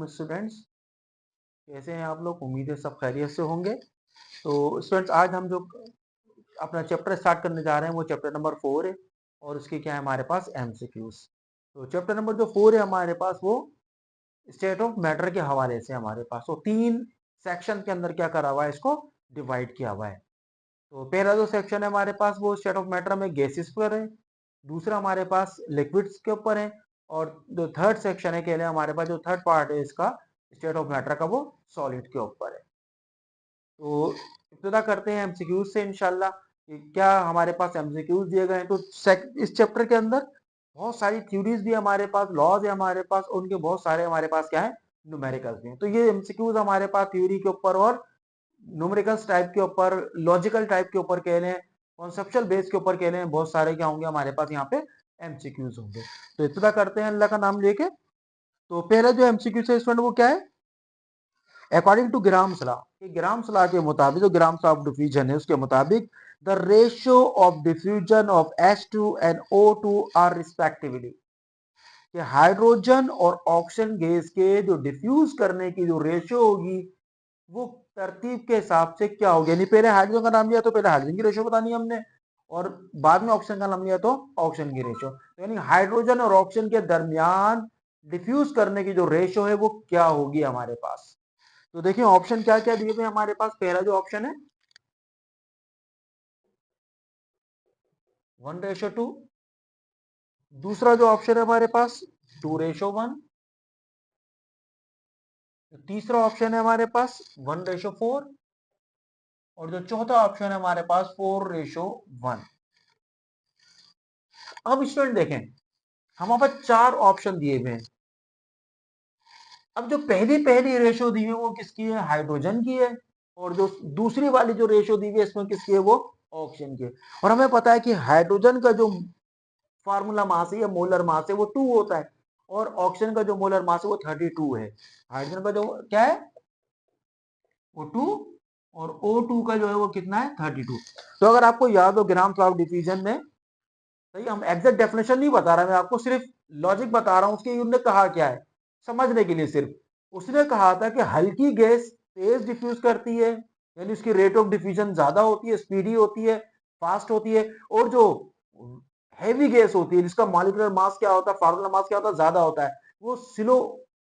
Students, कैसे हैं आप लोग? उम्मीद है सब खैरियत से होंगे। तो स्टूडेंट्स, आज हम जो अपना चैप्टर स्टार्ट करने जा रहे हैं वो चैप्टर नंबर 4 है और उसके क्या है हमारे पास एमसीक्यूज। तो चैप्टर नंबर जो 4 है हमारे पास वो स्टेट ऑफ मैटर के हवाले से हमारे पास तो 3 सेक्शन के अंदर क्या करा हुआ है, इसको डिवाइड किया हुआ है। तो पहला जो सेक्शन है हमारे पास वो स्टेट ऑफ मैटर में गैसेस पर है, दूसरा हमारे पास लिक्विड्स के ऊपर है, और जो थर्ड सेक्शन है के लिए हमारे पास जो थर्ड पार्ट है इसका स्टेट ऑफ मैटर का वो सॉलिड के ऊपर है। तो इब्तिदा करते हैं एमसीक्यूज से इंशाल्लाह कि क्या हमारे पास एमसीक्यूज दिए गए हैं। तो इस चैप्टर के अंदर बहुत सारी थ्योरीज भी हमारे पास, लॉज है हमारे पास, उनके बहुत सारे हमारे पास क्या है न्यूमेरिकल्स भी हैं। तो ये एमसीक्यूज हमारे पास थ्योरी के ऊपर और न्यूमेरिकल्स टाइप के ऊपर, लॉजिकल टाइप के ऊपर कह लें, कॉन्सेप्चुअल बेस के ऊपर कह लें, बहुत सारे क्या होंगे हमारे पास यहाँ पे एमसीक्यूज होंगे। तो इब्तिदा करते हैं अल्लाह का नाम लेके। तो पहला जो एमसीक्यू है स्टूडेंट वो क्या है? According to Graham's law, Graham's law के मुताबिक, जो ग्राम्स ऑफ डिफ्यूजन है उसके मुताबिक the ratio of diffusion of H2 and O2 are respectively, कि हाइड्रोजन और ऑक्सीजन गैस के जो डिफ्यूज करने की जो रेशियो होगी वो तरतीब के हिसाब से क्या होगी, यानी पहले हाइड्रोजन का नाम लिया तो पहले हाइड्रोजन की रेशियो बतानी है हमने, और बाद में ऑक्सीजन का नाम लिया तो ऑक्सीजन की रेशियो। तो यानी हाइड्रोजन और ऑक्सीजन के दरमियान डिफ्यूज करने की जो रेशियो है वो क्या होगी हमारे पास। तो देखिए ऑप्शन क्या क्या दिए हुए हमारे पास। पहला जो ऑप्शन है 1:2, दूसरा जो ऑप्शन है हमारे पास 2:1, तीसरा ऑप्शन है हमारे पास 1:4, और जो चौथा ऑप्शन है हमारे पास 4:1। अब स्टूडेंट देखें, हमारे पास 4 ऑप्शन दिए हुए हैं। अब जो पहली पहली रेशो दी है वो किसकी है? हाइड्रोजन की है। और जो दूसरी वाली जो रेशो दी है इसमें किसकी है? वो ऑक्सीजन की है। और हमें पता है कि हाइड्रोजन का जो फार्मूला मास है या मोलर मास है वो 2 होता है, और ऑक्सीजन का जो मोलर मास है वो 32 है। हाइड्रोजन का जो क्या है वो 2, और O2 का जो है वो कितना है 32। तो अगर आपको याद हो ग्राम्स ऑफ डिफ्यूजन में, सही, हम एग्जैक्ट डेफिनेशन नहीं बता रहा, मैं आपको सिर्फ लॉजिक बता रहा हूं उसके, उन्होंने कहा क्या है समझने के लिए सिर्फ। उसने कहा था कि हल्की गैस तेज डिफ्यूज करती है, यानी उसकी रेट ऑफ डिफ्यूजन ज्यादा होती है, स्पीडी होती है, फास्ट होती है। और जो हैवी गैस होती है जिसका मॉलिक्यूलर मास क्या होता है, फार्मूला मास क्या होता है, ज्यादा होता है, वो स्लो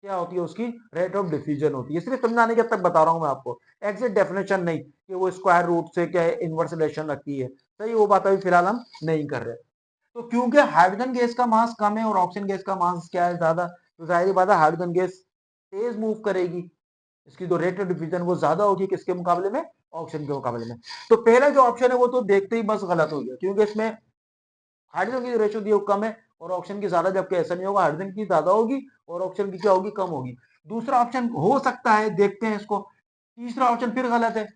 क्या होती है, उसकी रेट ऑफ डिफ्यूजन होती है। सिर्फ समझाने के तक बता रहा हूं मैं आपको, एग्जैक्ट डेफिनेशन नहीं कि वो स्क्वायर रूट से क्या इनवर्स रिलेशन रखती है। सही, वो बात अभी फिलहाल हम नहीं कर रहे। तो क्योंकि हाइड्रोजन गैस का मास कम है और ऑक्सीजन गैस का मास क्या है ज्यादा, तो जाहिर बात है हाइड्रोजन गैस तेज मूव करेगी, इसकी जो रेट ऑफ डिफ्यूजन वो ज्यादा होगी किसके मुकाबले में? ऑक्सीजन के मुकाबले में। तो पहला जो ऑप्शन है वो तो देखते ही बस गलत हो गया, क्योंकि इसमें हाइड्रोजन की जो रेशियो दी है वो कम है और ऑक्सीजन की ज्यादा, जबकि ऐसा नहीं होगा, हाइड्रोजन की ज्यादा होगी और ऑक्सीजन की क्या होगी? कम होगी। दूसरा ऑप्शन हो सकता है, देखते हैं इसको। तीसरा ऑप्शन फिर गलत है,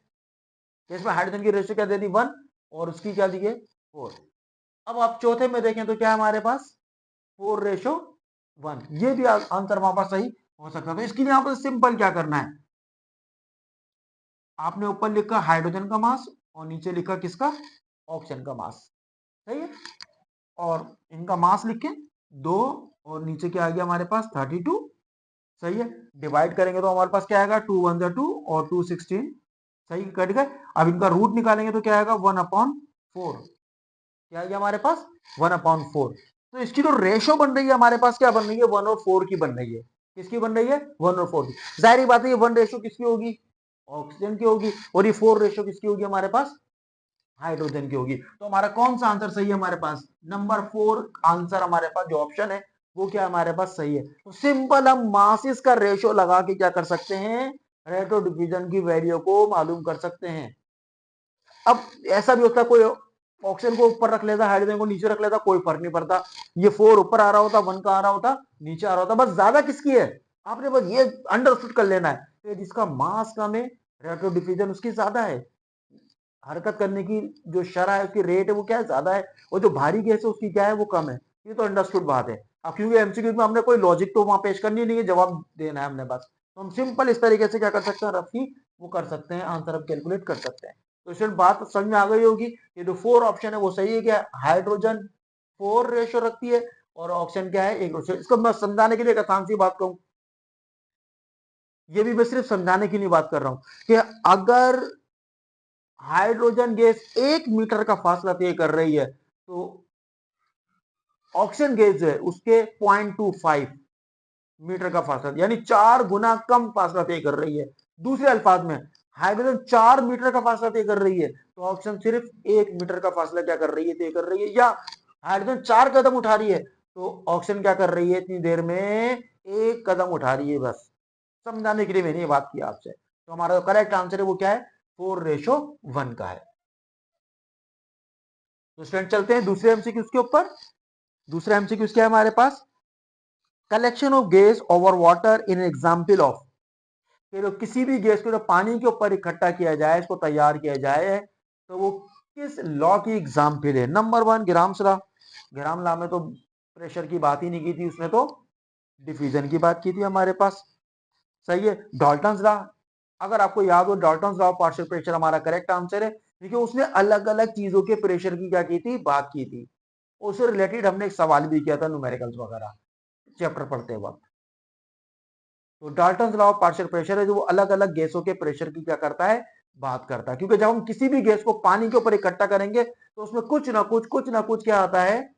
इसमें हाइड्रोजन की रेशियो क्या दे दी 1 और उसकी क्या दी है 4। अब आप चौथे में देखें तो क्या है हमारे पास 4:1, ये भी आंसर हमारे पास सही हो सकता है। तो इसके लिए यहाँ पर सिंपल क्या करना है, आपने ऊपर लिखा हाइड्रोजन का मास और नीचे लिखा किसका? ऑक्सीजन का मास। सही है, और इनका मास लिख के 2, और नीचे क्या आ गया हमारे पास 32। सही है, डिवाइड करेंगे तो हमारे पास क्या आएगा 2 1 2 और 2 16। सही, कट गए। अब इनका रूट निकालेंगे तो क्या आएगा 1/4। क्या आ गया हमारे पास 1/4। तो इसकी जो रेशो बन रही है हमारे पास क्या बन रही है? 1 और 4 की बन रही है। किसकी बन रही है? 1 और 4 की। जाहिर बात है ये 1 रेशो किसकी होगी? ऑक्सीजन की होगी, और ये 4 रेशो किसकी होगी हमारे पास? हाइड्रोजन की होगी। तो हमारा कौन सा आंसर सही है हमारे पास? नंबर 4 आंसर हमारे पास जो ऑप्शन है वो क्या हमारे पास सही है। तो सिंपल हम मासेस का रेशो लगा के क्या कर सकते हैं? रेट ऑफ डिफ्यूजन की वैल्यू को मालूम कर सकते हैं। अब ऐसा भी होता है कोई ऑक्सीजन को ऊपर रख लेता, हाइड्रोजन को नीचे रख लेता, कोई फर्क नहीं पड़ता। ये 4 ऊपर आ रहा होता, 1 का आ रहा होता, नीचे आ रहा होता, बस ज्यादा किसकी है आपने बस ये अंडरस्टूड कर लेना है कि जिसका मास कम है रेट ऑफ डिफ्यूजन उसकी ज्यादा है, हरकत करने की जो शरह है उसकी रेट है वो क्या है? ज्यादा है, और जो भारी गैस है उसकी क्या है? वो कम है। ये तो अंडरस्टूड बात है। अब क्योंकि एमसीक्यू में हमने कोई लॉजिक तो वहां पेश करनी नहीं है, जवाब देना है हमने बस, तो हम सिंपल इस तरीके से क्या कर सकते हैं, रफी वो कर सकते हैं, आंसर हम कैलकुलेट कर सकते हैं। तो स्टूडेंट बात समझ में आ गई होगी, ये जो 4 ऑप्शन है वो सही है। क्या हाइड्रोजन 4 रेशो रखती है और ऑक्सीजन क्या है 1 रेशो। इसको मैं समझाने के लिए एक आसान सी बात कहूं, ये भी मैं सिर्फ समझाने के लिए बात कर रहा हूं कि अगर हाइड्रोजन गैस 1 मीटर का फासला तय कर रही है तो ऑक्सीजन गैस जो है उसके 0.25 मीटर का फासला, यानी 4 गुना कम फासला तय कर रही है। दूसरे अल्फाज में हाइड्रोजन 4 मीटर का फासला तय कर रही है तो ऑक्सीजन सिर्फ 1 मीटर का फासला क्या कर रही है, तय कर रही है। या हाइड्रोजन 4 कदम उठा रही है तो ऑक्सीजन क्या कर रही है, इतनी देर में 1 कदम उठा रही है। बस समझाने के लिए मैंने ये बात की आपसे। तो हमारा जो करेक्ट आंसर है वो क्या है, 4:1 का है। तो स्टूडेंट चलते हैं दूसरे एमसीक्यू के ऊपर। दूसरा एमसीक्यू क्या है हमारे पास, collection of gas over water in example of, तो किसी भी गैस को जो पानी के ऊपर इकट्ठा किया जाए, इसको तैयार किया जाए, तो वो किस लॉ की एग्जाम्पल है। Number 1 grams law. ग्राम लॉ में तो प्रेशर की बात ही नहीं की थी, उसने तो डिफ्यूजन की बात की थी हमारे पास। सही है। डाल्टन्स लॉ, अगर आपको याद हो Dalton's law of partial pressure हमारा करेक्ट आंसर है, क्योंकि उसने अलग अलग चीजों के प्रेशर की क्या की थी, बात की थी। उससे रिलेटेड हमने एक सवाल भी किया था न्यूमेरिकल्स वगैरह चैप्टर पढ़ते वक्त। तो Dalton's law of partial pressure है जो वो अलग अलग गैसों के प्रेशर की क्या करता है, बात करता है। क्योंकि जब हम किसी भी गैस को पानी के ऊपर इकट्ठा करेंगे तो उसमें कुछ ना कुछ क्या आता है,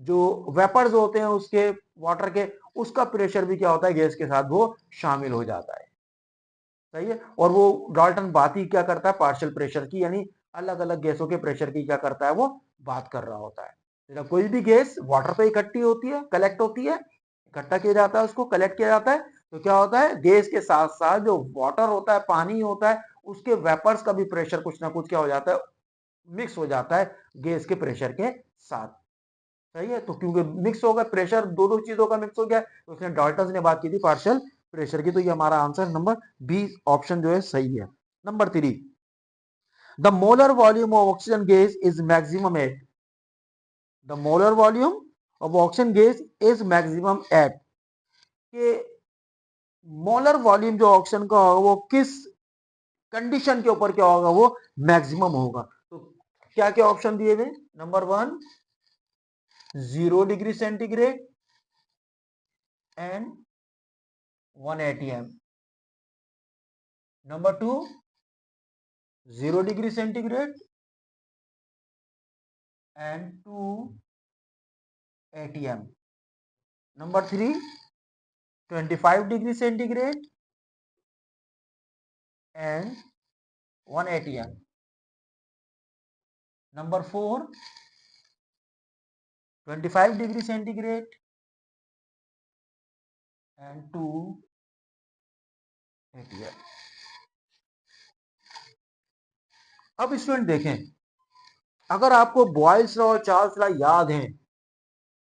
जो वेपर्स होते हैं उसके, वाटर के, उसका प्रेशर भी क्या होता है, गैस के साथ वो शामिल हो जाता है। सही है। और वो डाल्टन बात ही क्या करता है, पार्शियल प्रेशर की, यानी अलग अलग गैसों के प्रेशर की क्या करता है, वो बात कर रहा होता है। जब कोई भी गैस वाटर पे इकट्ठी होती है, कलेक्ट होती है, इकट्ठा किया जाता है, उसको कलेक्ट किया जाता है, तो क्या होता है, गैस के साथ साथ जो वाटर होता है, पानी होता है, उसके वेपर्स का भी प्रेशर कुछ ना कुछ क्या हो जाता है, मिक्स हो जाता है गैस के प्रेशर के साथ। सही है। तो क्योंकि मिक्स होगा प्रेशर, दोनों चीजों का मिक्स हो गया, तो उसने डाल्टन ने बात की थी पार्शियल प्रेशर की। तो ये हमारा आंसर नंबर बी ऑप्शन जो है सही है। Number 3, the molar volume of oxygen gas is maximum at, the molar volume of oxygen gas is maximum at, के मोलर वॉल्यूम जो ऑक्सीजन का होगा वो किस कंडीशन के ऊपर क्या होगा, वो मैक्सिमम होगा। तो क्या क्या ऑप्शन दिए हुए, number 1 0 degree centigrade and 180 M, number 2 0 degree centigrade and 280 M, number 3 25 degree centigrade and 180 M, number 4 25 degree centigrade and 280 M. अब स्टूडेंट देखें, अगर आपको बॉयल्स लॉ और चार्ल्स लॉ याद है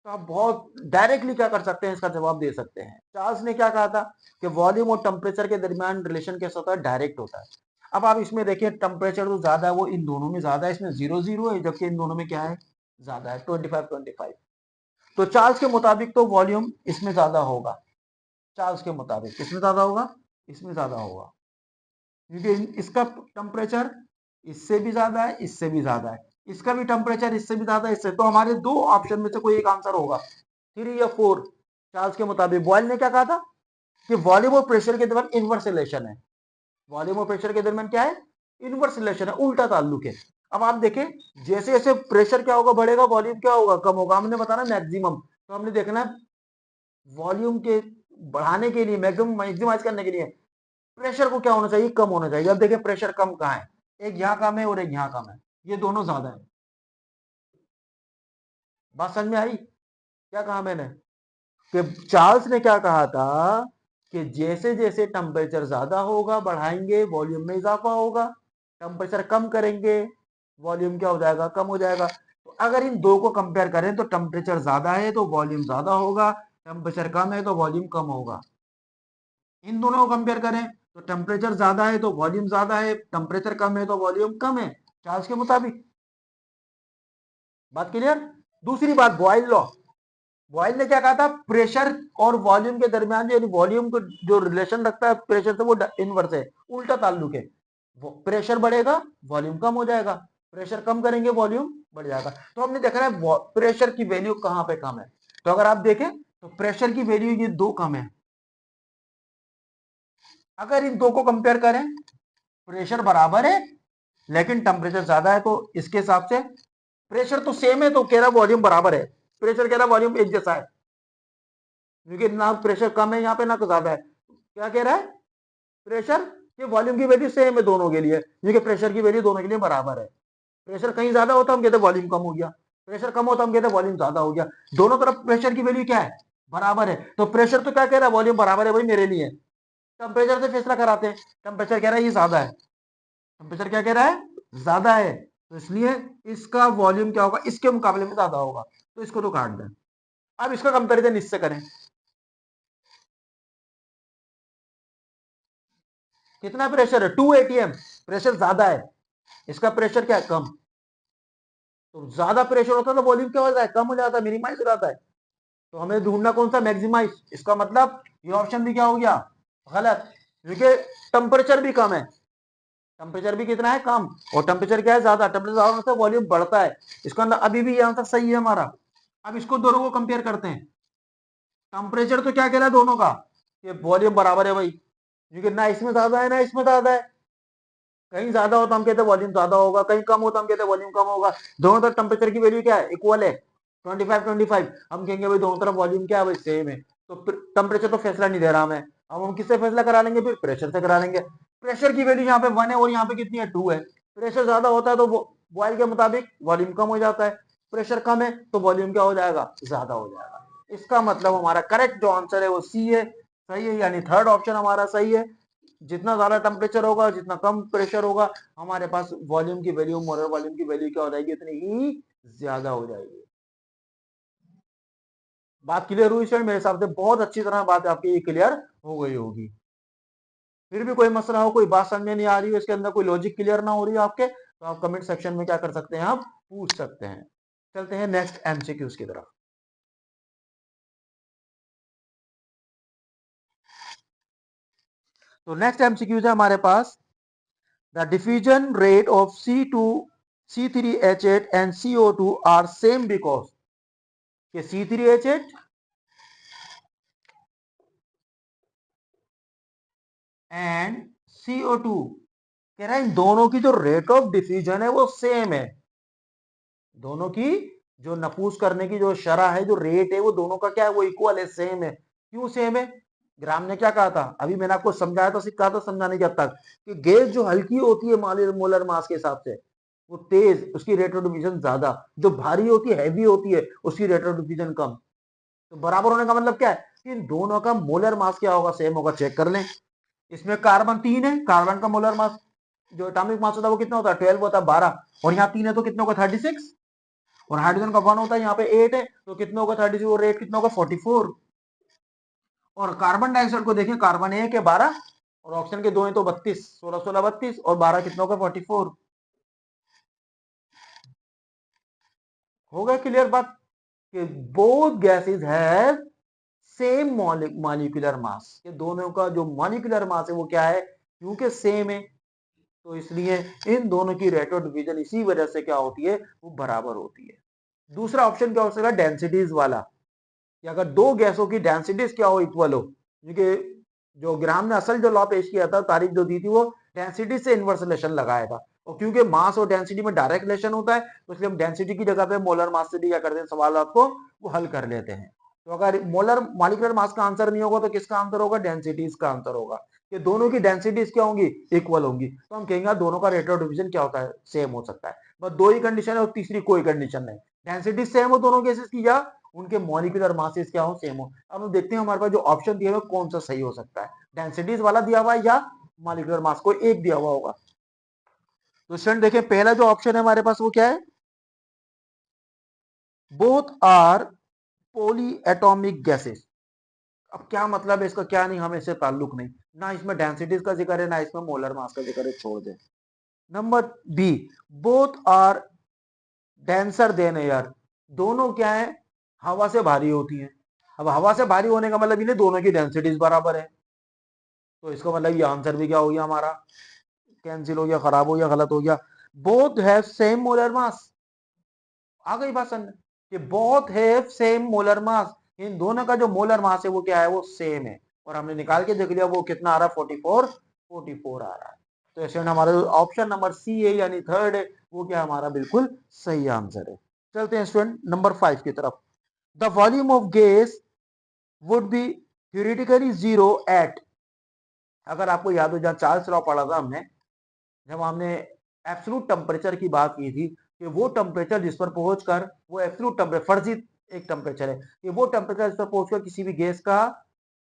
तो आप बहुत डायरेक्टली क्या कर सकते हैं, इसका जवाब दे सकते हैं। चार्ल्स ने क्या कहा था कि वॉल्यूम और टेम्परेचर के दरमियान रिलेशन कैसा होता है, डायरेक्ट होता है। अब आप इसमें देखिए टेम्परेचर तो ज्यादा है, वो इन दोनों में ज्यादा है, इसमें 0 0 है, जबकि इन दोनों में क्या है, ज्यादा है, 25 25। तो चार्ल्स के मुताबिक तो वॉल्यूम इसमें ज्यादा होगा, चार्ल्स के मुताबिक किसमें ज्यादा होगा, इसमें ज्यादा होगा, क्योंकि इसका टेम्परेचर इससे भी ज्यादा है, इससे भी ज्यादा है, इसका भी टेम्परेचर इससे भी ज्यादा है, इससे। तो हमारे दो ऑप्शन में से कोई एक आंसर होगा, 3 या 4। चार्ल्स के मुताबिक बॉयल ने क्या कहा था कि वॉल्यूम और प्रेशर के दरमियान इनवर्स रिलेशन है, वॉल्यूम और प्रेशर के दरमियान क्या है, इनवर्स रिलेशन है, उल्टा ताल्लुक है। अब आप देखें, जैसे जैसे प्रेशर क्या होगा बढ़ेगा, वॉल्यूम क्या होगा, कम होगा। हमने बताना मैक्सिमम, तो हमने देखना वॉल्यूम के बढ़ाने के लिए, मैक्सिमम मैक्सिमाइज करने के लिए प्रेशर को क्या होना चाहिए, कम होना चाहिए। अब देखिए प्रेशर कम कहाँ है, एक यहाँ कम है और एक यहाँ कम है, ये दोनों ज्यादा है। बात समझ में आई क्या कहा मैंने, कि चार्ल्स ने क्या कहा था कि जैसे जैसे टेम्परेचर ज्यादा होगा बढ़ाएंगे, वॉल्यूम में इजाफा होगा, टेम्परेचर कम करेंगे, वॉल्यूम क्या हो जाएगा, कम हो जाएगा। तो अगर इन दो को कंपेयर करें तो टेम्परेचर ज्यादा है तो वॉल्यूम ज्यादा होगा, टेम्परेचर कम है तो वॉल्यूम कम होगा। इन दोनों को कंपेयर करें तो टेम्परेचर ज्यादा है तो वॉल्यूम ज्यादा है, टेम्परेचर कम है तो वॉल्यूम कम है, चार्ल्स के मुताबिक। बात क्लियर। दूसरी बात, बॉयल लॉ, बॉयल ने क्या कहा था, प्रेशर और वॉल्यूम के दरमियान जो वॉल्यूम को जो रिलेशन रखता है प्रेशर से, वो इनवर्स है, उल्टा ताल्लुक है। वो प्रेशर बढ़ेगा वॉल्यूम कम हो जाएगा, प्रेशर कम करेंगे वॉल्यूम बढ़ जाएगा। तो हमने देखना है प्रेशर की वैल्यू कहां पे कम है। तो अगर आप देखें तो प्रेशर की वैल्यू ये 2 कम है, अगर इन दो को कंपेयर करें, प्रेशर बराबर है लेकिन टेम्परेचर ज्यादा है, तो इसके हिसाब से प्रेशर तो सेम है, तो कह रहा वॉल्यूम बराबर है, प्रेशर कह रहा वॉल्यूम एक जैसा है, क्योंकि ना प्रेशर कम है यहाँ पे ना तो ज्यादा है। क्या कह रहा है, प्रेशर ये वॉल्यूम की वैल्यू सेम है दोनों के लिए, क्योंकि प्रेशर की वैल्यू दोनों के लिए बराबर है। प्रेशर कहीं ज्यादा होता हम कहते वॉल्यूम कम हो गया, प्रेशर कम होता हम कहते वॉल्यूम ज्यादा हो गया। दोनों तरफ प्रेशर की वैल्यू क्या है, बराबर है। तो प्रेशर तो क्या कह रहा है, वॉल्यूम बराबर है भाई मेरे लिए। टेम्परेचर से फैसला कराते हैं, टेम्परेचर कह रहा है ये ज्यादा है, टेम्परेचर क्या कह रहा है ज्यादा है, तो इसलिए इसका वॉल्यूम क्या होगा, इसके मुकाबले में ज्यादा होगा, तो इसको तो काट दें। अब इसका कंपेरिजन इससे करें, कितना प्रेशर है 2 atm, प्रेशर ज्यादा है, इसका प्रेशर क्या है कम, तो ज्यादा प्रेशर होता है तो वॉल्यूम क्या हो जाता है, कम हो जाता है, मिनिमाइज हो जाता है। तो हमें ढूंढना कौन सा, मैक्सिमाइज। इसका मतलब ये ऑप्शन भी क्या हो गया, गलत, क्योंकि टेम्परेचर भी कम है, टेम्परेचर भी कितना है कम, और टेम्परेचर क्या है ज्यादा, टेम्परेचर ज्यादा होने से वॉल्यूम बढ़ता है। इसका अंदर अभी भी ये आंसर सही है हमारा। अब इसको दोनों को कंपेयर करते हैं, टेम्परेचर तो क्या कह रहा है दोनों का, ये वॉल्यूम बराबर है भाई, क्योंकि ना इसमें ज्यादा है ना इसमें ज्यादा है। कहीं ज्यादा हो तो हम कहते हैं वॉल्यूम ज्यादा होगा, कहीं कम हो तो हम कहते हैं वॉल्यूम कम होगा। दोनों तरफ टेम्परेचर की वैल्यू क्या है, इक्वल है, 25 हम कहेंगे भाई दोनों तरफ वॉल्यूम क्या है भाई सेम है, तो टेम्परेचर तो फैसला नहीं दे रहा हमें। अब हम किससे फैसला करा लेंगे, फिर प्रेशर से करा लेंगे। प्रेशर की वैल्यू यहाँ पे 1 है और यहाँ पे कितनी है 2 है, प्रेशर ज्यादा होता है तो बॉयल के मुताबिक वॉल्यूम कम हो जाता है, प्रेशर कम है तो वॉल्यूम क्या हो जाएगा, ज्यादा हो जाएगा। इसका मतलब हमारा करेक्ट जो आंसर है वो सी है, सही है, यानी थर्ड ऑप्शन हमारा सही है। जितना ज्यादा टेम्परेचर होगा, जितना कम प्रेशर होगा, हमारे पास वॉल्यूम की वैल्यू, मोलर वॉल्यूम की वैल्यू क्या हो जाएगी, इतनी ही ज्यादा हो जाएगी। बात क्लियर हुई स्टूडेंट, मेरे हिसाब से बहुत अच्छी तरह बात आपकी ये क्लियर हो गई होगी। फिर भी कोई मसला हो, कोई बात समझ नहीं आ रही हो, इसके अंदर कोई लॉजिक क्लियर ना हो रही हो आपके, तो आप कमेंट सेक्शन में क्या कर सकते हैं, आप पूछ सकते हैं। चलते हैं नेक्स्ट एमसीक्यूज की तरफ। तो नेक्स्ट एमसीक्यूज है हमारे पास, the diffusion rate of C2, C3H8 and CO2 are same because कि C3H8 एंड CO2, कह रहा है इन दोनों की जो रेट ऑफ डिफ्यूजन है वो सेम है। दोनों की जो नफूस करने की जो शरह है, जो रेट है, वो दोनों का क्या है, वो इक्वल है, सेम है। क्यों सेम है, ग्राम ने क्या कहा था, अभी मैंने आपको समझाया तो सिखा था समझाने के हद तक, कि गैस जो हल्की होती है मोलर मास के हिसाब से वो तेज, उसकी रेट ऑफ डिफ्यूजन ज्यादा, जो भारी होती है हैवी होती है उसकी रेट ऑफ डिफ्यूजन कम। तो बराबर होने का मतलब क्या है, इन दोनों का मोलर मास क्या होगा, सेम होगा, चेक कर लें। इसमें कार्बन 3 है, कार्बन का मोलर मास जो एटॉमिक मास होता है वो कितना होता है 12 होता है 12, और यहाँ 3 है तो कितना होगा 36, और हाइड्रोजन का 1 होता है यहाँ पे 8 है तो कितना होगा 36, और रेट कितना होगा 44। और कार्बन डाइऑक्साइड को देखें, कार्बन 1 है 12, और ऑक्सीजन के 2 है तो 32, 16 16 32, और 12 कितना होगा 44। हो गया क्लियर बात, कि both gases have same molecular mass, ये दोनों का जो मॉलिक्यूलर मास है वो क्या है, क्योंकि सेम है, तो इसलिए इन दोनों की रेट ऑफ डिवीजन इसी वजह से क्या होती है, वो बराबर होती है। दूसरा ऑप्शन क्या हो सकता है, डेंसिटीज वाला, कि अगर दो गैसों की डेंसिटीज क्या हो, इक्वल हो, क्योंकि जो ग्राम ने असल जो लॉ पेश किया था, तारीख जो दी थी, वो डेंसिटी से इनवर्स रिलेशन लगाया था, और क्योंकि मास और डेंसिटी में डायरेक्ट रिलेशन होता है, तो इसलिए हम डेंसिटी की जगह पे मोलर मास से भी क्या करते हैं, सवाल को वो हल कर लेते हैं। तो अगर मोलर मॉलिक्यूलर मास का आंसर नहीं होगा तो किसका आंसर होगा, डेंसिटीज का आंसर होगा, कि दोनों की डेंसिटीज क्या होंगी, इक्वल होंगी, तो हम कहेंगे दोनों का रेट ऑफ डिवीजन क्या होता है, सेम हो सकता है। बस दो ही कंडीशन है और तीसरी कोई कंडीशन नहीं, डेंसिटी सेम हो दोनों केसेस की, या उनके मॉलिक्यूलर मासेस क्या हो, सेम हो। अब हम देखते हैं हमारे पास जो ऑप्शन दिया हुआ कौन सा सही हो सकता है, डेंसिटीज वाला दिया हुआ है या मॉलिक्यूलर मास, को एक दिया हुआ होगा। तो स्टूडेंट देखें, पहला जो ऑप्शन है हमारे पास वो क्या है, both are polyatomic gases. अब क्या मतलब है इसका, क्या नहीं, हमें इससे ताल्लुक नहीं, ना इसमें डेंसिटीज का जिक्र है ना इसमें मोलर मास का जिक्र है, छोड़ दे। Number B, both are denser than air, दोनों क्या है, हवा से भारी होती है। अब हवा से भारी होने का मतलब इन्हें दोनों की डेंसिटीज बराबर है, तो इसका मतलब ये आंसर भी क्या हो गया हमारा, कैंसिल हो गया, खराब हो गया, गलत हो गया। Both have same molar mass, आ गई बात समझ, कि both have same molar mass, इन दोनों का जो मोलर मास है वो क्या है, वो सेम है। और हमने निकाल के देख लिया वो कितना आ रहा है, 44 आ रहा है। तो स्टूडेंट हमारा ऑप्शन नंबर सी है यानी थर्ड है, वो क्या हमारा बिल्कुल सही आंसर है। चलते हैं स्टूडेंट नंबर 5 की तरफ। The volume of gas would be theoretically zero at, अगर आपको याद हो, जहां चार्ल्स लॉ पढ़ा था हमने, जब हमने एब्सोल्यूट टेम्परेचर की बात की थी कि वो टेम्परेचर जिस पर पहुंचकर वो एब्सोल्यूट टेम्परेचर, फर्जी एक टेम्परेचर है कि वो टेम्परेचर जिस पर पहुंचकर किसी भी गैस का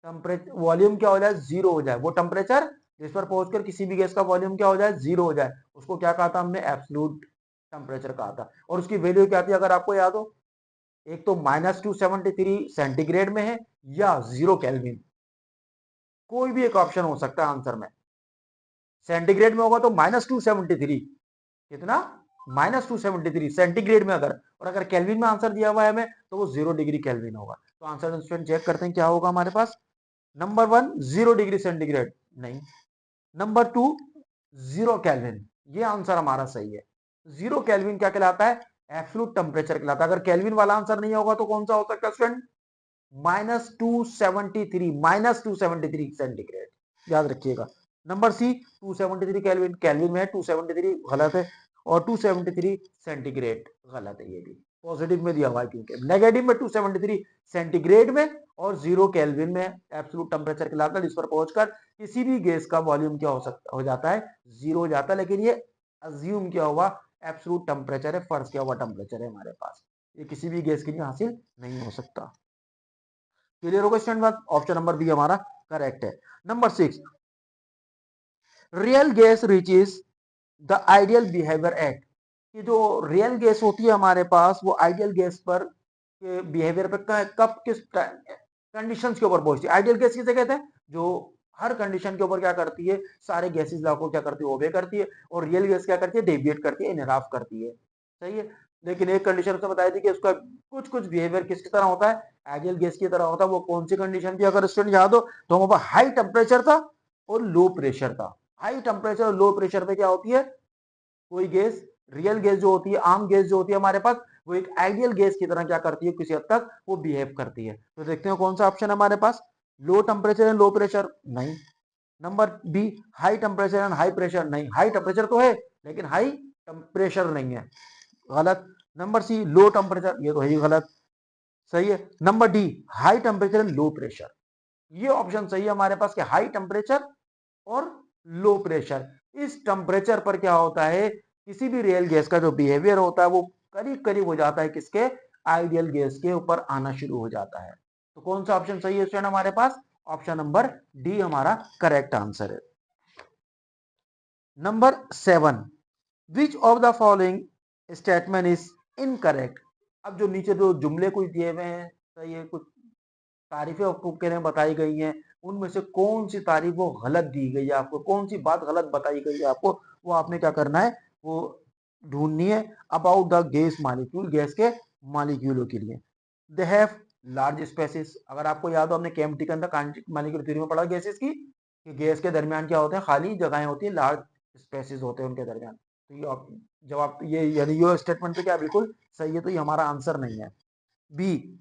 टेम्परेचर वॉल्यूम क्या हो जाए, जीरो हो जाए, वो टेम्परेचर जिस पर पहुंचकर किसी भी गैस का वॉल्यूम क्या हो जाए, जीरो हो जाए, उसको क्या कहा था हमने, एब्सोल्यूट टेम्परेचर कहा था। और उसकी वैल्यू क्या थी अगर आपको याद हो, एक तो -273 सेंटीग्रेड में है या 0 केल्विन, कोई भी एक ऑप्शन हो सकता है आंसर में। सेंटीग्रेड में होगा तो -273, कितना, -273 सेंटीग्रेड में, अगर, और अगर केल्विन में आंसर दिया हुआ है हमें तो वो 0 डिग्री केल्विन होगा। तो आंसर स्टूडेंट चेक करते हैं क्या होगा हमारे पास। नंबर 1 0 डिग्री सेंटीग्रेड नहीं, नंबर 2 0 केल्विन, ये आंसर हमारा सही है। 0 केल्विन क्या कहलाता है, एब्सोल्यूट टेम्परेचर कहलाता है। अगर केल्विन वाला आंसर नहीं होगा तो कौन सा हो सकता है स्टूडेंट, -273 सेंटीग्रेड, याद रखिएगा। नंबर सी 273 केल्विन, केल्विन में 273 गलत है, और 273 सेंटीग्रेड गलत है, ये भी पॉजिटिव में दिया हुआ है, क्योंकि नेगेटिव में 273 सेंटीग्रेड में और 0 केल्विन में एब्सोल्यूट टेम्परेचर कहलाता है, जिस पर पहुंचकर किसी भी गैस का वॉल्यूम क्या हो जाता है, जीरो हो जाता है। लेकिन ये अज्यूम क्या हुआ, एब्सोल्यूट टेम्परेचर है, फर्ज किया हुआ टेम्परेचर है हमारे पास, ये किसी भी गैस के लिए हासिल नहीं हो सकता। क्लियर होगा स्टूडेंट बात, ऑप्शन नंबर बी हमारा करेक्ट है। Number 6, real gas reaches the ideal behaviour eight, कि जो रियल गैस होती है हमारे पास वो आइडियल गैस पर के बिहेवियर पर कब किस कंडीशंस के ऊपर पहुंचती है। आइडियल गैस किसे कहते हैं, जो हर कंडीशन के ऊपर क्या करती है, सारे गैसेस लॉ को क्या करती है, ओबे करती है, और रियल गैस क्या करती है, डेविएट करती है, इनराफ करती है, सही है। लेकिन एक कंडीशन तो बताई थी कि उसका कुछ कुछ बिहेवियर किसकी तरह होता है, आइडियल गैस की तरह होता है। वो कौन सी कंडीशन थी अगर स्टूडेंट याद हो तो, हमारे पास हाई टेम्परेचर था और लो प्रेशर था। हाई टेम्परेचर और लो प्रेशर पे क्या होती है, कोई गैस, रियल गैस जो होती है, आम गैस जो होती है हमारे पास, वो एक आइडियल गैस की तरह क्या करती है, किसी हद तक वो बिहेव करती है। तो देखते हैं कौन सा ऑप्शन है हमारे पास, low temperature and low pressure नहीं, number B high temperature and high pressure नहीं, हाई टेम्परेचर तो है लेकिन हाई प्रेशर नहीं है, गलत। नंबर सी लो टेम्परेचर, ये तो है ही गलत, सही है। Number D high temperature and low pressure, ये ऑप्शन सही है हमारे पास कि हाई टेम्परेचर और लो प्रेशर। इस टेम्परेचर पर क्या होता है, किसी भी रियल गैस का जो बिहेवियर होता है वो करीब करीब हो जाता है किसके, आइडियल गैस के ऊपर आना शुरू हो जाता है। तो कौन सा ऑप्शन सही है स्टूडेंट हमारे पास, ऑप्शन नंबर डी हमारा करेक्ट आंसर है। Number 7, which of the following statement is incorrect. अब जो नीचे जो जुमले कुछ दिए हुए हैं, सही है, कुछ तारीफें आपको कह रहे हैं बताई गई हैं, उनमें से कौन सी तारीफ वो गलत दी गई है आपको, कौन सी बात गलत बताई गई है आपको, वो आपने क्या करना है, वो ढूंढनी है। About the gas molecule, gas के मालिक्यूलों के लिए, दे हैव लार्ज स्पेसिस, अगर आपको याद हो हमने केमिस्ट्री के अंदर मालिक्यूल थ्योरी में पढ़ा गैसेस की, कि गैस के दरमियान क्या होते हैं, खाली जगहें होती है, लार्ज स्पेसिस होते हैं उनके दरमियान। तो ये जवाब ये यानी ये स्टेटमेंट तो क्या बिल्कुल सही है, तो ये हमारा आंसर नहीं है। B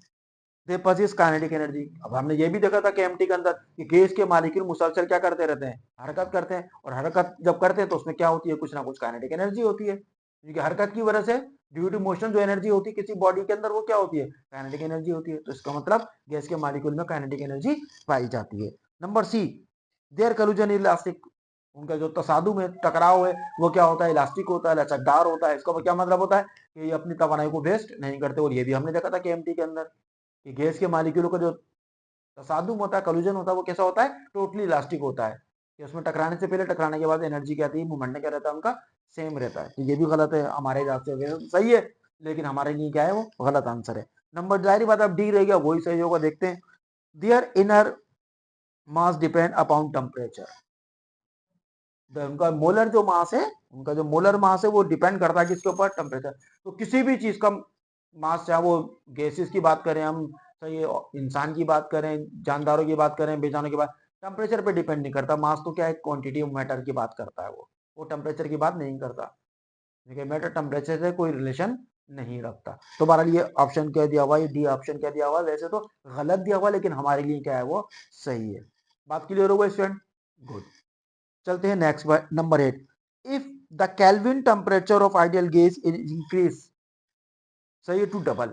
they possess kinetic energy, अब हमने ये भी देखा था केएमटी के अंदर कि गैस के मॉलिक्यूल मुसलसल क्या करते रहते हैं, हरकत करते हैं, और हरकत जब करते हैं तो उसमें क्या होती है, कुछ ना कुछ काइनेटिक एनर्जी होती है, क्योंकि हरकत की वजह से ड्यू टू मोशन जो एनर्जी होती है किसी बॉडी के अंदर वो क्या होती है, काइनेटिक एनर्जी होती है। तो इसका मतलब गैस के मॉलिक्यूल में काइनेटिक एनर्जी पाई जाती है। नंबर सी देयर कलूजन इलास्टिक, उनका जो तसादुम है, टकराव है, वो क्या होता है, इलास्टिक होता है, लचकदार होता है। इसका क्या मतलब होता है कि ये अपनी तवानाई को वेस्ट नहीं करते, और ये भी हमने देखा था केएमटी के अंदर कि गैस के मॉलिक्यूलों का जो तसादुम होता है, कलूजन होता है, वो कैसा होता है, टोटली इलास्टिक होता है, कि उसमें टकराने से पहले टकराने के बाद एनर्जी क्या आती है, मूवमेंट क्या रहता है उनका, सेम रहता है। तो ये भी गलत है हमारे हिसाब से, सही है लेकिन हमारे लिए क्या है, वो गलत आंसर है। नंबर जाहिर बात अब डी रह गया, वही सही होगा, देखते हैं। Their inner mass depend upon temperature, उनका मोलर जो मास है, उनका जो मोलर मास है वो डिपेंड करता है किसके ऊपर, टेम्परेचर। तो किसी भी चीज का मास, चाहे वो गैसेस की बात करें हम, सही है, इंसान की बात करें, जानदारों की बात करें, बेजानों की बात, टेम्परेचर पे डिपेंड नहीं करता। मास तो क्या है, क्वांटिटी ऑफ मैटर की बात करता है, वो टेम्परेचर की बात नहीं करता, क्योंकि मैटर टेम्परेचर से कोई रिलेशन नहीं रखता। तो बहरहाल ये ऑप्शन क्या दिया हुआ है, डी ऑप्शन क्या दिया हुआ है, वैसे तो गलत दिया हुआ, लेकिन हमारे लिए क्या है, वो सही है। बात क्लियर हो गई स्टूडेंट? गुड। चलते हैं next number 8। If the kelvin temperature of ideal gas is increase, सही है, टू डबल,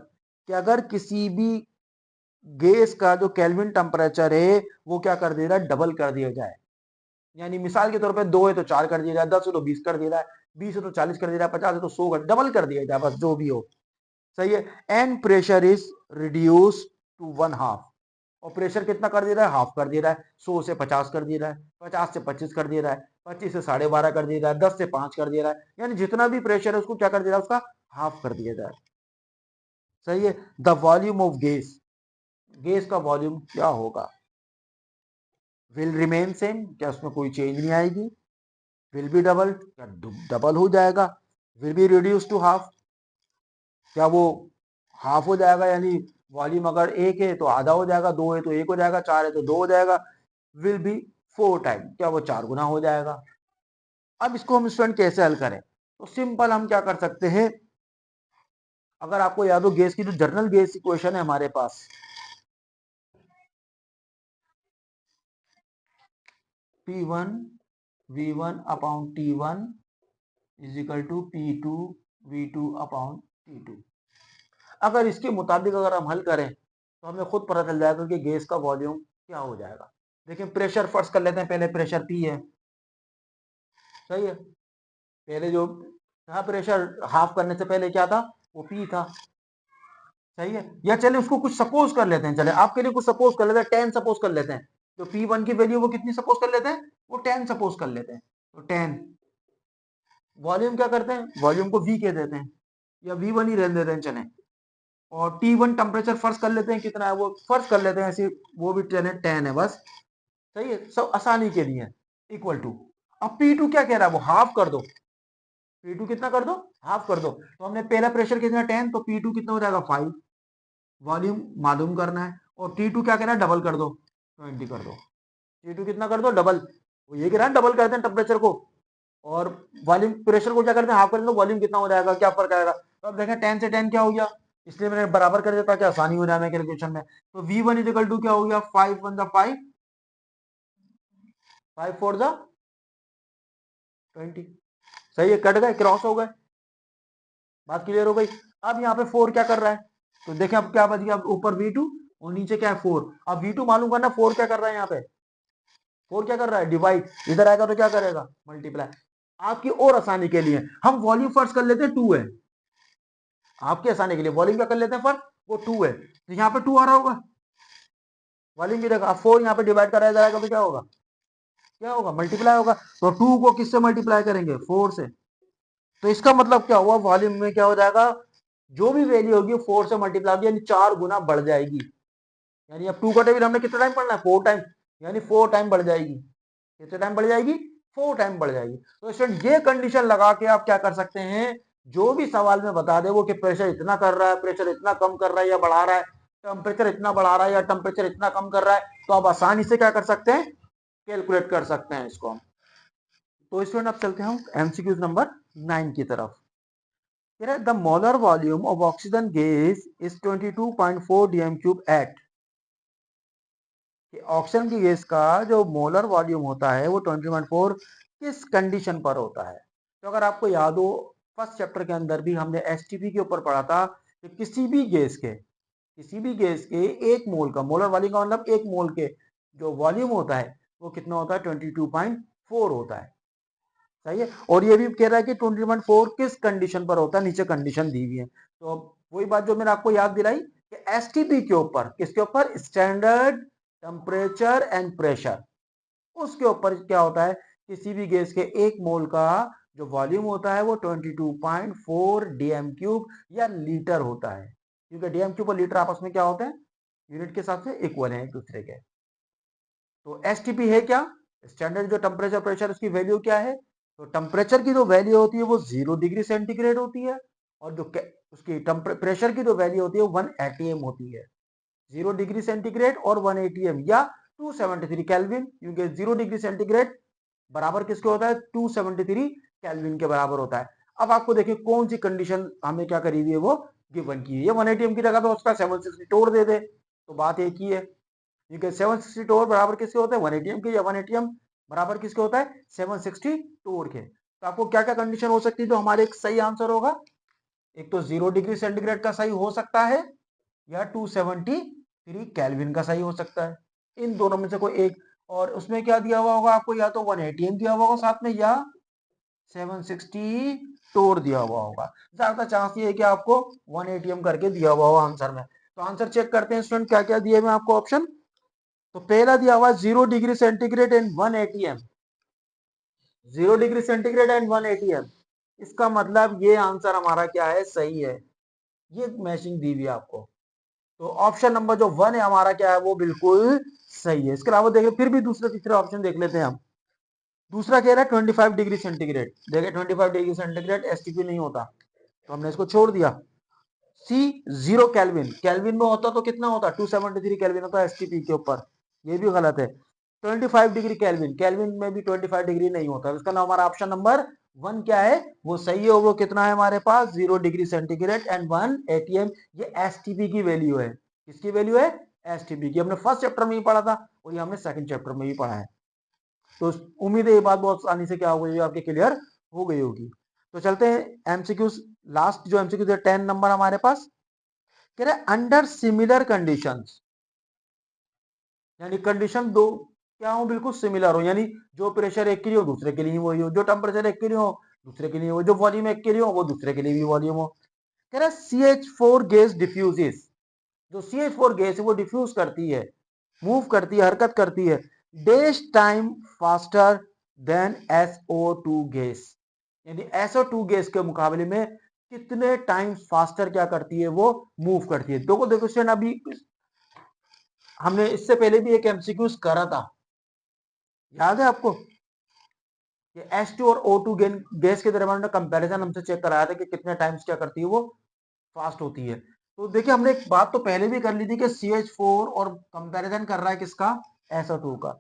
कि अगर किसी भी गैस का जो केल्विन टेम्परेचर है वो क्या कर दे रहा है, डबल कर दिया जाए। यानी मिसाल के तौर पे 2 है तो 4 कर दिया जाए, 10 है तो 20 कर दिया जाए, 20 है तो 40 कर दिया जाए, 50 है तो 100 कर, डबल कर दिया जाए, बस जो भी हो, सही है। And pressure is reduce to one half, और प्रेशर कितना कर दे रहा है, हाफ कर दे रहा है। 100 से 50 कर दे रहा है, 50 से 25 कर दे रहा है, 25 से 12.5 कर दे रहा है, 10 से 5 कर दे रहा है, यानी जितना भी प्रेशर है उसको क्या कर दे रहा है, उसका हाफ कर दिया जाए, सही है। The volume of gas, gas का वॉल्यूम क्या होगा, विल रिमेन सेम, क्या उसमें कोई चेंज नहीं आएगी। विल बी डबल, क्या डबल हो जाएगा। Will be reduce to half, क्या वो हाफ हो जाएगा, यानी वॉल्यूम अगर 1 है तो आधा हो जाएगा, 2 है तो 1 हो जाएगा, 4 है तो 2 हो जाएगा। विल बी 4 टाइम, क्या वो 4 गुना हो जाएगा। अब इसको हम स्टूडेंट कैसे हल करें, तो सिंपल हम क्या कर सकते हैं, अगर आपको याद हो गैस की जो जनरल गैस इक्वेशन है हमारे पास, P1 V1 upon T1 is equal to P2 V2 upon T2। अगर इसके मुताबिक अगर हम हल करें तो हमें खुद पता चल जाएगा कि गैस का वॉल्यूम क्या हो जाएगा। देखिए प्रेशर फर्स्ट कर लेते हैं, पहले प्रेशर P है, सही है। पहले जो था प्रेशर हाफ करने से पहले क्या था, वो P था, सही है। या चले उसको कुछ सपोज कर लेते हैं, चले आपके लिए कुछ सपोज कर लेते हैं, 10 सपोज कर लेते हैं। तो P1 की वैल्यू वो कितनी सपोज कर लेते हैं, वो 10 सपोज कर लेते हैं। तो 10, वॉल्यूम क्या करते हैं, वॉल्यूम को V कह देते हैं, या V1 ही रहने देते हैं चले। और T1 टेम्परेचर फर्स्ट कर लेते हैं, कितना है वो फर्स्ट कर लेते हैं, ऐसे वो भी 10 है बस, सही है, सब आसानी के लिए, इक्वल टू। अब P2 क्या कह रहा है, वो हाफ कर दो, P2 कितना कर दो, हाफ कर दो। तो हमने पहला प्रेशर कितना 10, तो P2 कितना हो जाएगा 5, वॉल्यूम मालूम करना है। और T2 क्या कह रहा है, डबल कर दो, 20 कर दो। T2 कितना कर दो, डबल, वो ये कह रहा है डबल करते हैं टेम्परेचर को, और वॉल्यूम प्रेशर को क्या करते हैं, हाफ करेंगे, वॉल्यूम कितना हो जाएगा, क्या फर्क आएगा। तो अब देखें 10 से 10 क्या हो गया, इसलिए मैंने बराबर कर दिया ताकि आसानी हो जाए हमें कैलकुलेशन में। तो V1 इज इक्वल टू क्या हो गया, 5 1 जा 5, 5 4 जा 20, सही है, कट गए, क्रॉस हो गए, बात क्लियर हो गई। अब यहाँ पे 4 क्या कर रहा है, तो देखें अब क्या बच गया, ऊपर V2 और नीचे क्या है 4। अब V2 मालूम करना, 4 क्या कर रहा है यहाँ पे, 4 क्या कर रहा है, डिवाइड, इधर आएगा तो क्या करेगा, मल्टीप्लाई। आपकी और आसानी के लिए हम वॉल्यूम फर्स्ट कर लेते हैं, 2 है, आपके आसानी के लिए वॉल्यूम क्या कर लेते हैं फर्स्ट, वो 2 है, तो यहाँ पे 2 आ रहा होगा वॉल्यूम की जगह। 4 यहाँ पे डिवाइड करा जाएगा तो क्या होगा, क्या होगा, मल्टीप्लाई होगा। तो 2 को किससे मल्टीप्लाई करेंगे, 4 से। तो इसका मतलब क्या हुआ, वॉल्यूम में क्या हो जाएगा, जो भी वैल्यू होगी 4 से मल्टीप्लाई होगी, यानी 4 गुना बढ़ जाएगी। यानी अब 2 का टेबल हमने कितना टाइम पढ़ना है, 4 टाइम, यानी 4 टाइम बढ़ जाएगी। कितने टाइम बढ़ जाएगी, 4 टाइम बढ़ जाएगी। तो स्टूडेंट ये कंडीशन लगा के आप क्या कर सकते हैं, जो भी सवाल में बता दे वो कि प्रेशर इतना कर रहा है, प्रेशर इतना कम कर रहा है या बढ़ा रहा है, टेम्परेचर इतना बढ़ा रहा है या टेम्परेचर इतना कम कर रहा है, तो आप आसानी से क्या कर सकते हैं, कैलकुलेट कर सकते हैं इसको हम। तो स्टूडेंट अब चलते हैं एमसीक्यूज नंबर 9 की तरफ। The molar volume of oxygen gas is 22.4 dm³ at, oxygen की गैस का जो मोलर वॉल्यूम होता है वो 20.4 किस कंडीशन पर होता है। तो अगर आपको याद हो फर्स्ट चैप्टर के अंदर भी हमने एसटीपी के ऊपर पढ़ा था कि किसी भी गैस के एक मोल का, मोलर वॉल्यूम का मतलब एक मोल के जो वॉल्यूम होता है वो कितना होता है, 22.4 होता है, सही है। और ये भी कह रहा है कि 20.4 किस कंडीशन पर होता है, नीचे कंडीशन दी हुई है। तो अब वही बात जो मैंने आपको याद दिलाई कि एसटीपी के ऊपर, किसके ऊपर, स्टैंडर्ड टेम्परेचर एंड प्रेशर, उसके ऊपर क्या होता है, किसी भी गैस के एक मोल का जो वॉल्यूम होता है वो 22.4 dm³ या लीटर होता है, क्योंकि dm³ और लीटर आपस में क्या होते हैं, यूनिट के हिसाब से इक्वल है एक दूसरे के। तो एसटीपी है क्या, स्टैंडर्ड जो टेम्परेचर प्रेशर, उसकी वैल्यू क्या है, तो टेम्परेचर की जो वैल्यू होती है वो 0 डिग्री सेंटीग्रेड होती है, और जो उसकी प्रेशर की जो वैल्यू होती है वो 1 atm होती है। 0 डिग्री सेंटीग्रेड और 1 atm या 273 केल्विन, क्योंकि 0 डिग्री सेंटीग्रेड बराबर किसके होता है, 273 केल्विन के बराबर होता है। अब आपको देखिए कौन सी कंडीशन हमें क्या करी हुई है, वो गिवन की है। 1 atm की जगह पे उसका 760 तोड़ दे दे तो बात एक ही है, ठीक है, 760 टोर बराबर किसके होते हैं 1 एटीएम के, या 1 एटीएम बराबर किसके होता है 760 टोर के। तो आपको क्या क्या कंडीशन हो सकती है जो हमारे एक सही आंसर होगा? एक तो 0 डिग्री सेंटीग्रेड का सही हो सकता है, या 273 केल्विन का सही हो सकता है, इन दोनों में से कोई एक। और उसमें क्या दिया हुआ होगा आपको, या तो 1 एटीएम दिया हुआ होगा साथ में, या 760 टोर दिया हुआ होगा। ज्यादा चांस ये है कि आपको 1 एटीएम करके दिया हुआ होगा आंसर में। तो आंसर चेक करते हैं स्टूडेंट, क्या क्या दिए हुए आपको ऑप्शन। तो पहला दिया हुआ 0 degree centigrade and 1 ATM, 0 degree centigrade and 1 ATM, इसका मतलब ये आंसर हमारा क्या है सही है, ये मैचिंग दी हुई है आपको। तो ऑप्शन नंबर जो 1 है हमारा क्या है वो बिल्कुल सही है। इसके अलावा देखिए फिर भी दूसरे तीसरे ऑप्शन देख लेते हैं हम। दूसरा कह रहा है 25 डिग्री सेंटीग्रेड, देखिए 25 डिग्री सेंटीग्रेड एसटीपी नहीं होता, तो हमने इसको छोड़ दिया। सी 0 केल्विन, केल्विन में होता तो कितना होता 273 केल्विन होता एसटीपी के ऊपर, ये भी गलत है। 25 डिग्री केल्विन, केल्विन में भी 25 डिग्री नहीं होता, इसका नाम हमारा ऑप्शन नंबर 1 क्या है वो सही है। वो कितना है हमारे पास 0 डिग्री सेंटीग्रेड एंड 1 एटीएम, ये एसटीपी की वैल्यू है। किसकी वैल्यू है? एसटीपी की। हमने फर्स्ट चैप्टर में ही पढ़ा था और ये हमने सेकंड चैप्टर में भी पढ़ा है। तो उम्मीद है ये बात बहुत आसानी से क्या हो गई आपके क्लियर हो गई होगी। तो चलते हैं एमसीक्यूज, लास्ट जो एमसीक्यूज है 10 नंबर हमारे पास, कह रहे अंडर सिमिलर कंडीशंस, यानी कंडीशन दो क्या हो बिल्कुल सिमिलर हो, यानी जो प्रेशर एक के लिए हो दूसरे के लिए वही हो, जो टेम्परेचर एक के लिए हो दूसरे के लिए हो, जो वॉल्यूम एक के लिए हो वो दूसरे के लिए भी वॉल्यूम हो। कह रहा CH4 गैस डिफ्यूजेस, जो CH4 गैस है वो डिफ्यूज करती है, मूव करती है, हरकत करती है days time faster than SO2 gas, यानी SO2 गैस के मुकाबले में कितने टाइम फास्टर क्या करती है वो मूव करती है। देखो देखो स्टूडेंट, अभी हमने इससे पहले भी एक एमसीक्यूज करा था, याद है आपको? ये H2 और O2 गैस के दरमियान कंपैरिजन हमसे चेक कराया था कि कितने टाइम्स क्या करती है वो फास्ट होती है। तो देखिए हमने एक बात तो पहले भी कर ली थी कि CH4 और कंपैरिजन कर रहा है किसका SO2 का।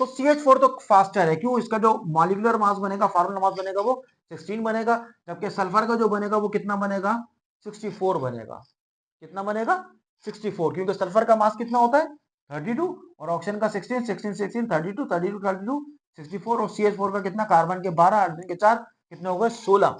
तो CH4 तो फास्टर है, क्यों? इसका जो मॉलिक्यूलर मास बनेगा, फार्मूला मास बनेगा वो 16 बनेगा, जबकि सल्फर का जो बनेगा वो कितना बनेगा 64 बनेगा। कितना बनेगा 64, क्योंकि सल्फर का मास कितना होता है 32 और ऑक्सीजन का 16 16 16 32 32 32 64, और CH4 का कितना कार्बन के 12 हाइड्रोजन के 4 कितने हो गए 16।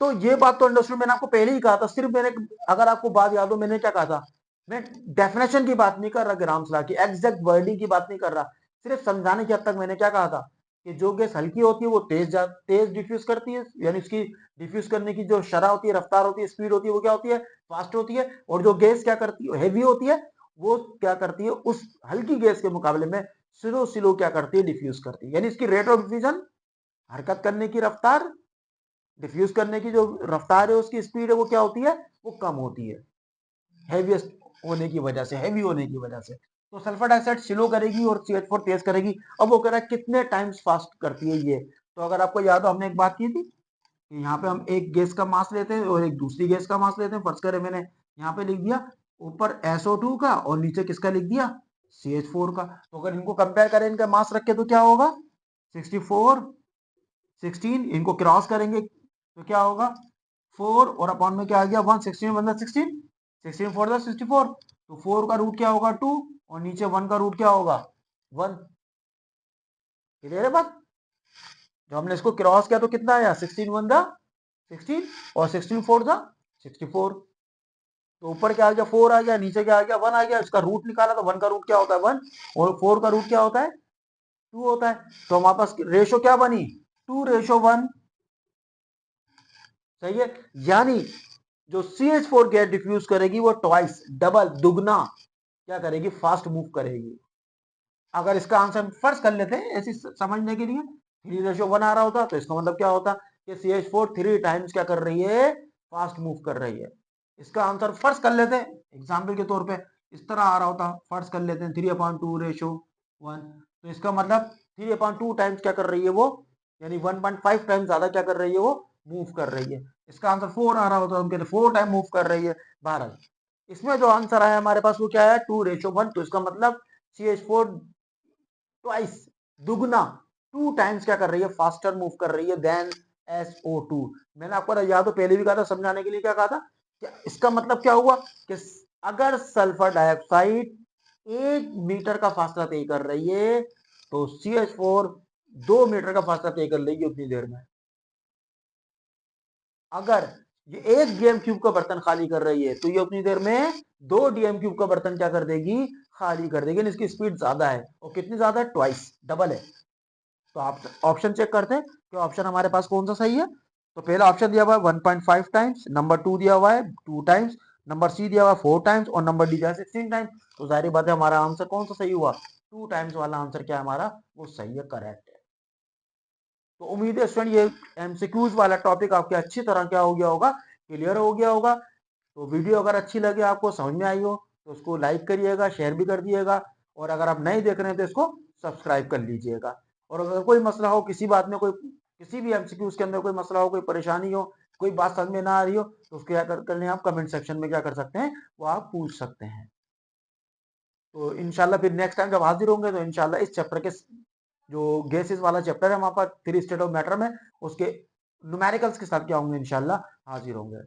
तो ये बात तो अंडरस्टूड, मैंने आपको पहले ही कहा था। सिर्फ मैंने, अगर आपको बात याद हो मैंने क्या कहा था, मैं डेफिनेशन की बात नहीं कर रहा ग्राम्स ला की, एग्जैक्ट वर्डिंग की बात नहीं कर रहा, सिर्फ समझाने की हद तक मैंने क्या कहा था कि जो गैस हल्की होती है वो तेज डिफ्यूज करती है, यानी उसकी डिफ्यूज करने की जो शरह होती है, रफ्तार होती है, स्पीड होती है वो क्या होती है फास्ट होती है। और जो गैस क्या करती है हैवी होती है, वो क्या करती है उस हल्की गैस के मुकाबले में स्लो स्लो क्या करती है डिफ्यूज करती है, यानी इसकी रेट ऑफ डिफ्यूजन, हरकत करने की रफ्तार, डिफ्यूज करने की जो रफ्तार है उसकी स्पीड है वो क्या होती है वो कम होती है, हैवीएस्ट होने की वजह से, हैवी होने की वजह से। तो सल्फर डाइऑक्साइड स्लो करेगी और CH4 तेज करेगी। अब वो कह रहा है कितने टाइम्स फास्ट करती है ये। तो अगर आपको याद हो हमने एक बात की थी कि यहाँ पे हम एक गैस का मास लेते हैं और एक दूसरी गैस का मास लेते हैं। फर्ज करें मैंने यहाँ पे लिख दिया ऊपर SO2 का और नीचे किसका लिख दिया CH4 का। तो अगर इनको कंपेयर करें, इनका मास रखे तो क्या होगा 64 16, इनको क्रॉस करेंगे तो क्या होगा 4 और अपॉन में क्या आ गया 1, 16 मतलब 16 16 4 64, तो 4 का रूट क्या होगा 2 और नीचे 1 का रूट क्या होगा 1। क्लियर है बात? जब हमने इसको क्रॉस किया तो कितना आया 16 1 16 और 16 4 64। तो ऊपर क्या आ गया 4 आ गया, नीचे क्या आ गया 1 आ गया, इसका रूट निकाला तो 1 का रूट क्या होता है 1 और 4 का रूट क्या होता है 2 होता है। तो हमारे पास रेशो क्या बनी 2:1, सही है। यानी जो CH4 गैस डिफ्यूज करेगी वो ट्वाइस डबल दुगना क्या करेगी फास्ट मूव करेगी। अगर इसका आंसर फर्स्ट कर लेते हैं ऐसे समझने के लिए 3:1 आ रहा होता तो इसका मतलब क्या होता कि CH4 3 टाइम्स क्या कर रही है फास्ट मूव कर रही है। इसका आंसर फर्स्ट कर लेते हैं एग्जाम्पल के तौर पे, इस तरह आ रहा होता, फर्स्ट कर लेते हैं 3:2:1, तो इसका मतलब 3:2 टाइम्स क्या कर रही है वो, यानी 1.5 टाइम्स ज्यादा क्या कर रही है वो मूव कर रही है। इसका आंसर 4 आ रहा होता, हम कहते 4 टाइम मूव कर रही है। बहरहाल इसमें जो आंसर आया हमारे पास वो क्या है 2:1, तो इसका मतलब CH4 ट्वाइस दुगना 2 टाइम्स क्या कर रही है फास्टर मूव कर रही है देन SO2। मैंने आपको याद हो पहले भी कहा था समझाने के लिए क्या कहा था कि इसका मतलब क्या हुआ कि अगर सल्फर डाइऑक्साइड 1 मीटर का फासला तय कर रही है, तो CH4 2 मीटर का फासला तय कर लेगी उतनी देर में। अगर ये 1 डीएम क्यूब का बर्तन खाली कर रही है, तो ये उतनी देर में 2 डीएम क्यूब का बर्तन क्या कर देगी, खाली कर देगी। इसकी स्पीड ज्यादा है, और कितनी ज्यादा है, ट्वाइस, डबल है। तो आप ऑप्शन चेक करते हैं कि ऑप्शन हमारे पास कौन सा सही है। तो पहला ऑप्शन दिया हुआ है 1.5 टाइम्स, नंबर 2 दिया हुआ है 2 टाइम्स, नंबर सी दिया हुआ है 4 टाइम्स, और नंबर डी दिया है 16 टाइम्स। तो जाहिर बात है हमारा आंसर कौन सा सही हुआ, 2 टाइम्स वाला आंसर क्या है हमारा, वो सही है, करेक्ट है। तो उम्मीद है स्टूडेंट ये एमसीक्यूज वाला टॉपिक आपके अच्छी तरह क्या हो गया होगा, क्लियर हो गया होगा। तो वीडियो अगर अच्छी लगे, आपको समझ में आई हो, तो उसको लाइक करिएगा, शेयर भी कर दिएगा, और अगर आप नहीं देख रहे हैं तो इसको सब्सक्राइब कर लीजिएगा। और अगर कोई मसला हो किसी बात में, कोई किसी भी एमसीक्यूज के अंदर कोई मसला हो, कोई परेशानी हो, कोई बात समझ में ना आ रही हो, तो उसको क्या करने आप कमेंट सेक्शन में क्या कर सकते हैं, वो आप पूछ सकते हैं। तो इंशाल्लाह फिर नेक्स्ट टाइम जब हाजिर होंगे, तो इंशाल्लाह इस चैप्टर के जो गैसेस वाला चैप्टर है हमारे पास 3 स्टेट ऑफ मैटर में, उसके न्यूमेरिकल्स के साथ क्या होंगे, इंशाल्लाह हाजिर होंगे।